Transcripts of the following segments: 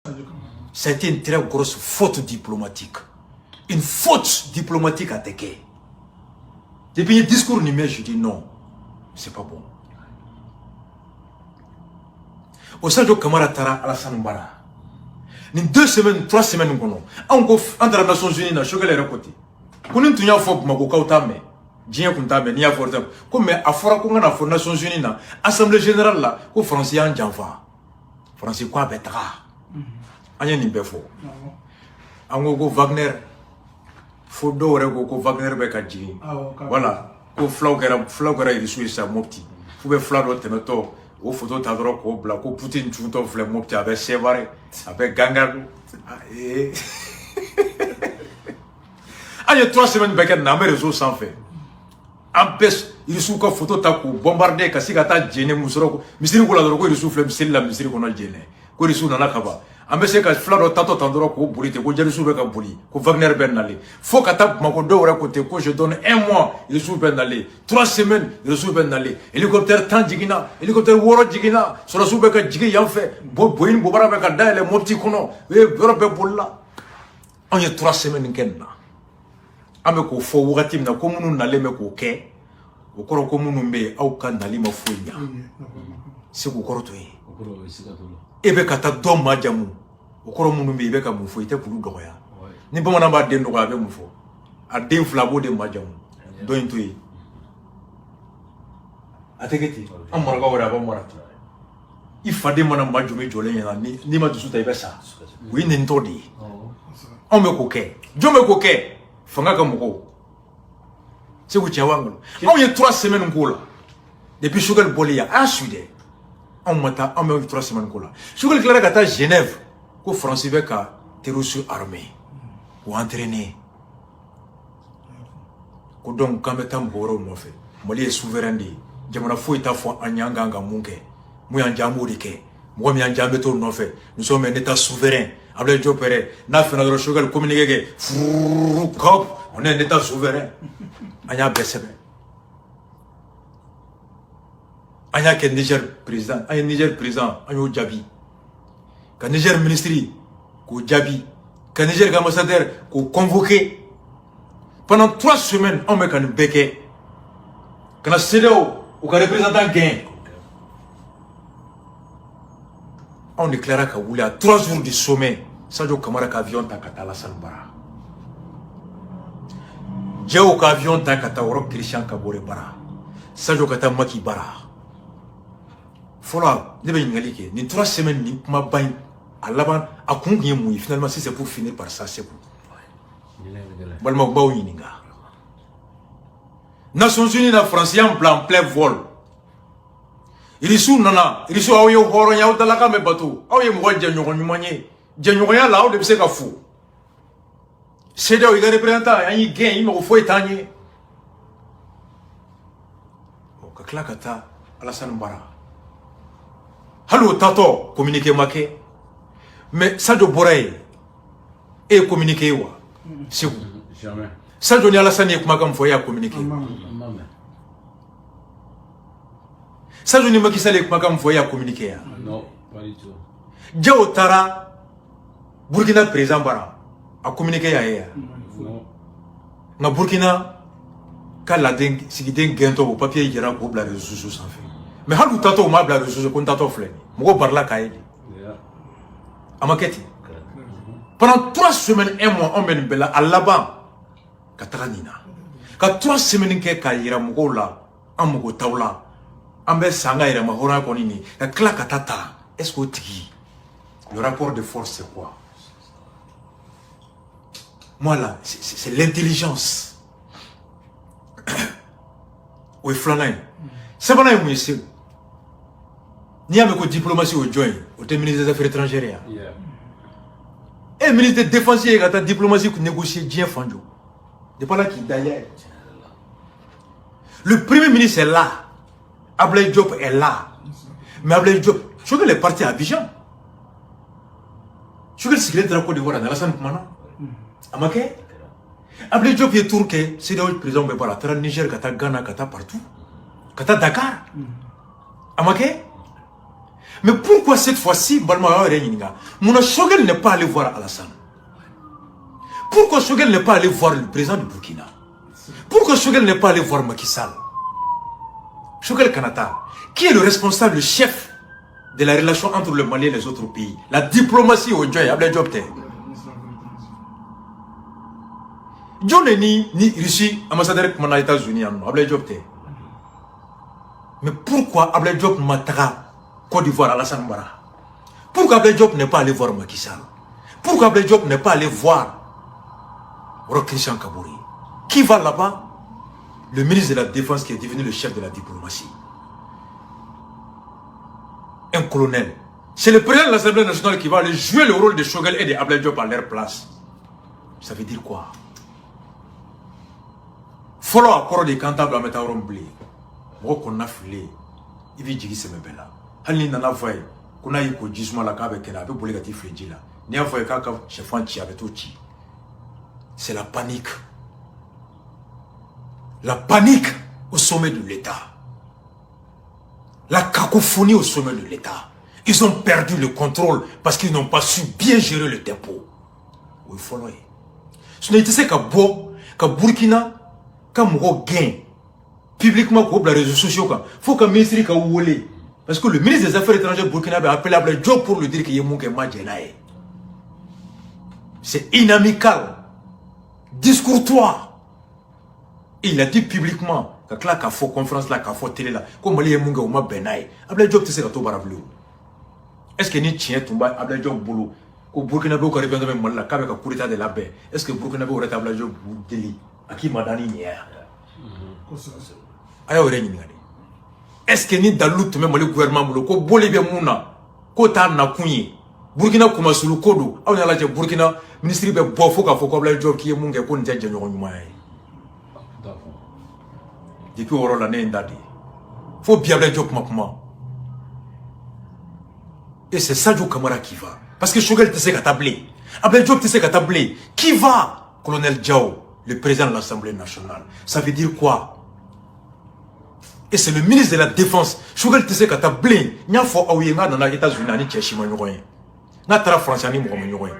Ça a été une très grosse faute diplomatique. Une faute diplomatique à Téké. Depuis le discours numéro, je dis non, c'est pas bon. Au sein de Kamara Tara Alassane Bara, dans 2 semaines, 3 semaines, entre les Nations Unies, je suis allé à côté. Quand on a fait ma cocaïne, Dieu compta mais n'y a pas de comme à fora qu'on a fait Nations Unies na Assemblée générale là, au Français en Janva, Français quoi betra, anya ni befo. Ango Wagner, Fodo rego Wagner bekaji. Voilà, ko flagera il suit sa mopti. Faut flagro temeto, au photo tadro ko bla ko Poutine chuto fle mopti avec Sévaré, avec Gangar. Anya 3 semaines beken na me réseau sans fait. Empêche, il sous ka photo ta ko bombarder kasi kata jene musoro misiri ko la doro ko il souffle misiri la misiri ko na jene ko il sous na kaba ambese ka flaro tato tandoro ko bulite ko jeri sous be ka buli ko Wagner ben nali faut kata mako do wora côté ko je donne 1 mois il sous ben nali 3 semaines il sous ben nali hélicoptère tan jigina hélicoptère woro jigina so sous be ka jigi yan fait boyin bo bara be ka daile mopti kono e woro be bolla on y 3 semaines kenna ame ko fo wagati na ko munu na leme ko ke o koro ko munu mbe au kan na lima funya se ko koro to e be kata do majamu o koro munu mbe be ka mu fo ite kulu do ya ni bamana ba den do ga be mu fo a den flabo de majamu do into yi ategeti amara ga wora ba mora i fade mana majumi jole yana ni ma dusu ta ibe sa wi ni ntodi o me ko ke jo me ko ke fanga ka moko c'est que tu as on y a 3 semaines là depuis Choguel Bolia à Sud on m'a on a 3 semaines là Choguel Clara gata Genève ko français avec terroriste armée ou entraîner ko donc quand metam boro no fait Mali est souverain di jamana fo ita fo anyanga nga munke mu yanjamu dike mo mi yanjambe to no fait nous sommes un état souverain Ablaye Diop Péré n'a fait notre Choguel communiquer on est un état souverain. Anya Bessebe. Anya ke Niger président. Anya Niger président. Anya Djabi. Ka Niger ministry. Ko Djabi. Ka Niger ambassadeur. Ko convoqué. Pendant 3 semaines, on me kan beke. Kana CEDEAO. Ou ka représentant gain. On déclara qu'à Oula, à 3 jours du sommet, Sadio Kamara qu'avion takata Alassane Bara. J'ai au avion takata Oro Christian Kabore Bara. Sadio Kata Maki Bara. Fola, ne vais y ni 3 semaines ni ma bain à l'avant à combien mouille. Finalement, si c'est pour finir par ça, c'est pour. Balma Bao Yininga. Nations Unies, la France, en plein vol. Il est sous nana, il est sous Aoyo Horoya de la Kame Batou. Aoyo Mouad Djanouron Mouanier. Djanouria là où de Pseka fou. C'est là où il est représentant, il y a un gain, il me faut étagner. Kaklakata, Alassane Bara. Hallo Tato, communiquer maquet. Mais Sadio Boré est communiqué ou c'est où? Jamais. Sadio Alassane est comme foyer à communiquer. Sadio Macky Sall est comme foyer à communiquer. Non, pas du tout. Djao Tara, Burkina président Bara. A communiqué à eux. Na Burkina, quand la dengue, si il y a un papier, il y a un groupe de réseaux sociaux sans fait. Mais quand vous t'attendez au map de réseaux sociaux, quand t'attendez au flèche, moi, par là, Kaïdi. À ma quête. Pendant 3 semaines, 1 mois, on mène Bella à là-bas. Kataranina. Quand 3 semaines, Kaïra, Mogola, Amogo Taula, Ambe Sangaïra, Mahora Konini, la Klakatata, est-ce que tu le rapport de force, c'est quoi? Moi là, c'est l'intelligence. Oui, Flanay. C'est pas un monsieur. Ni avec la diplomatie au joint, au ministre des Affaires étrangères. Et ministre de Défense, il y a la diplomatie qui négocie bien Fanjo. C'est pas là qui d'ailleurs. Le premier ministre est là. Ablaye Diop est là. Mais Ablaye Diop, je veux que les partis à Abidjan. Je veux que le secrétaire de la Côte d'Ivoire dans la salle maintenant. Amake Ablaye Diop est tourné, c'est le président de la Terre Niger, Kata Ghana, Kata partout. Kata Dakar. Amake Mais pourquoi cette fois-ci, mon Choguel n'est pas allé voir Alassane? Pourquoi Choguel n'est pas allé voir le président du Burkina? Pourquoi Choguel n'est pas allé voir Macky Sall? Choguel Kanata, qui est le responsable, le chef de la relation entre le Mali et les autres pays? La diplomatie au Djoy, Abdel Diop. John ni Russie, ambassadeur aux États-Unis, Abdel Diop. Mais pourquoi Abdel Diop Matara, Côte d'Ivoire, Alassane Ouattara? Pourquoi Abdel Diop n'est pas allé voir Macky Sall? Pourquoi Abdel Diop n'est pas allé voir Christian Kabouri? Qui va là-bas? Le ministre de la Défense qui est devenu le chef de la diplomatie. Un colonel. C'est le président de l'Assemblée nationale qui va aller jouer le rôle de Choguel et de Abdel Diop à leur place. Ça veut dire quoi? Follow accord de Cantabile à Metaoron Blé. Moi qu'on a filé, il vit dire que c'est bella. Halni nana voye, qu'on a eu qu'au gisement la cave qu'elle avait pour les gâtifs là. N'y a voye qu'à chef anti avec tout. C'est la panique. La panique au sommet de l'État. La cacophonie au sommet de l'État. Ils ont perdu le contrôle parce qu'ils n'ont pas su bien gérer le tempo. Oui, il faut le dire. Ce n'est qu'à Burkina, quand on gagne publiquement sur les réseaux sociaux, il faut que le ministre soit parce que le ministre des Affaires étrangères burkinabé a appelé Abdel Diop pour lui dire qu'il y a un Madjelaï. C'est inamical, discourtois. Il a dit publiquement que là, qu'il faut conférence là, qu'il faut télé là, comme il y a un Munga Benaï. Abdel Diop, tu sais que tu vas barabler. Est-ce que ni tient ton bas Abdel Diop boulot? Au Burkinabé, au Caribéen, même là, qu'avec un coup d'état de la baie. Est-ce que Burkinabé aurait Abdel Diop délit? À qui m'a donné hier? Est-ce que ni Dalout, même le gouvernement, ko Bolivie Mouna, ko ta na kunye, Burkina kuma sulu kodo, on a la Burkina, ministre de Bofo, qu'il faut qu'on ait job qui est mon gars, qu'on ait déjà depuis on l'a né d'adi. Faut bien le job maintenant. Et c'est Sadio Kamara qui va. Parce que Choguel te sait qu'à tabler. Abdel Diop te sait qu'à tabler. Qui va? Colonel Diao, le président de l'Assemblée nationale. Ça veut dire quoi? Et c'est le ministre de la Défense. Choguel te sait qu'à tabler. N'a faut aouyenga dans les États-Unis, ni tchèchima n'yoroyen. N'a tra français ni mourama n'yoroyen.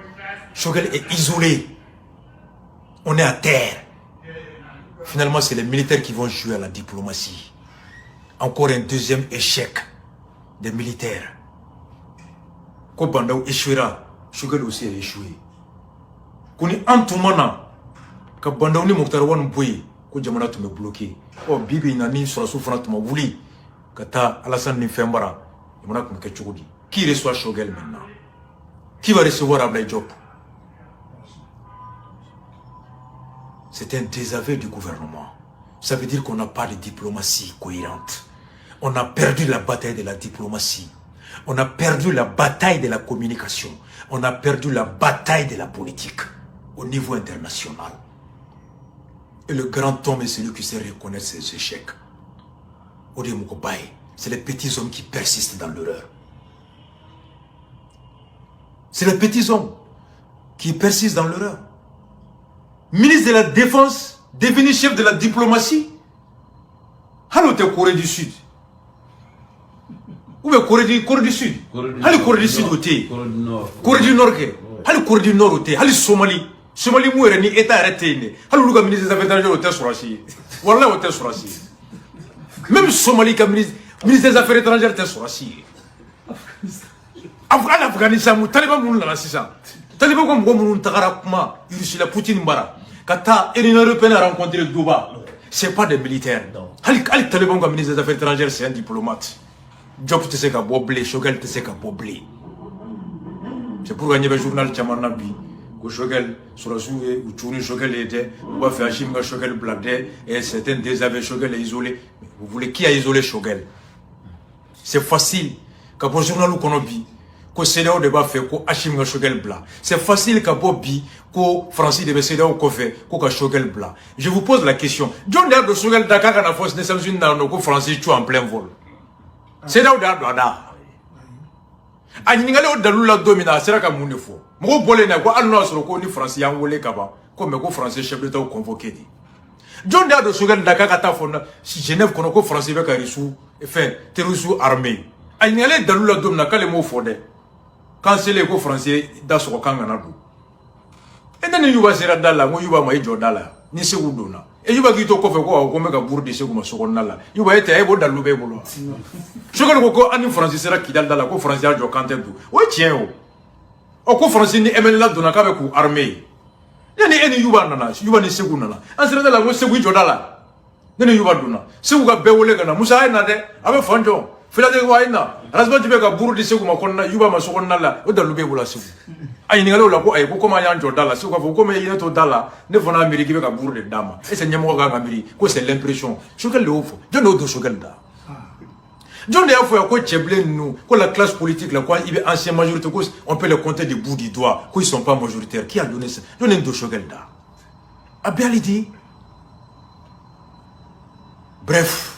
Choguel est isolé. On est à terre. Finalement, c'est les militaires qui vont jouer à la diplomatie. Encore un deuxième échec des militaires. Quand Bandao échouera, Choguel aussi a échoué. Quand on est en tout moment, quand Bandao ni Mokhtarwan Bouye, quand Jamana tu me bloqué. Oh, Bibi Nani sur la souffrance tu m'as voulu. Quand t'as Alassane Nifembara, il m'a dit qui reçoit Choguel maintenant? Qui va recevoir Abdel Diop? C'est un désaveu du gouvernement. Ça veut dire qu'on n'a pas de diplomatie cohérente. On a perdu la bataille de la diplomatie. On a perdu la bataille de la communication. On a perdu la bataille de la politique au niveau international. Et le grand homme est celui qui sait reconnaître ses échecs. Ode Mokobaye, c'est les petits hommes qui persistent dans l'erreur. C'est les petits hommes qui persistent dans l'erreur. Ministre de la Défense, devenu chef de la diplomatie. Allô, t'es Corée du Sud. Où est Corée du Sud? Allô, Corée du Sud, où t'es? Corée du Nord, allô, Corée du Nord, où t'es? Allô, Somalie. Somalie, où est l'État arrêté? Allô, le ministre des Affaires étrangères, où t'es sur la Syrie? Voilà, où t'es sur la Syrie. Même Somalie, comme ministre des Affaires étrangères, t'es sur la Syrie. Afghanistan, Taliban, où là, c'est ça. Taliban, comme on tagara kuma, la Poutine Mbara. Quand l'Union européenne a rencontré Duba, ce n'est pas des militaires. Ali Taliban, comme ministre des Affaires étrangères, c'est un diplomate. Diop te sait qu'à boblé, Choguel te sait qu'à boblé. C'est pour gagner le journal Tchamarnabi. Que Choguel, sur la souille, où tourne Choguel était, on va faire Hachim Choguel bladé, et c'est un désaveu, Choguel est isolé. Vous voulez qui a isolé Choguel? C'est facile. Quand le journal où qu'on a vu, que CEDEAO débat fait, que Hachim Choguel bla. C'est facile qu'à Bobby, que Francis de CEDEAO qu'on fait, que Choguel bla. Je vous pose la question. John Diab de Choguel Dakar à la force des Nations Unies dans nos Francis tue en plein vol. CEDEAO d'Ada. A nyingale o dalula domina sera ka mun fo mo bolé na ko alno soro ko ni français yan wolé kaba ko me ko français chef d'état convoqué di John Diado Choguel Dakar kata fo na Genève kono ko français be ka risu enfin terrorisme armé ay ngale dalula domna kale mo fode cancellé ko français da so kanga na do e nani yuba sera dala mo yuba ma ijo dala ni segundo na e yuba gito ko fe ko me ka bourde segu ma so nala yuba ete e bo dalu be bolo so ko ani français sera kidal dala ko français ajo kante du o tien o ko français ni emel la do na ka be ku armée yani eni yuba nana yuba ni segundo na an sera dala mo segu ijo dala nani yuba duna segu ga be wole kana musa ay na de abe fonjo filade waina rasba jibe ka buru di segu makonna yuba masoko nala o dalu be bula segu ay ni ngalo la ko ay ko ma yanjo dala segu ko ko me yeto dala ne fona amerique be ka buru de dama et c'est nyamo ga ngamiri ko c'est l'impression chokel le ofo je no do chokel da John de afo ko cheble nous ko la classe politique la quoi il est ancien majorité ko on peut le compter des bouts du doigt ko ils sont pas majoritaires qui a donné ça donné do chokel da a bien dit bref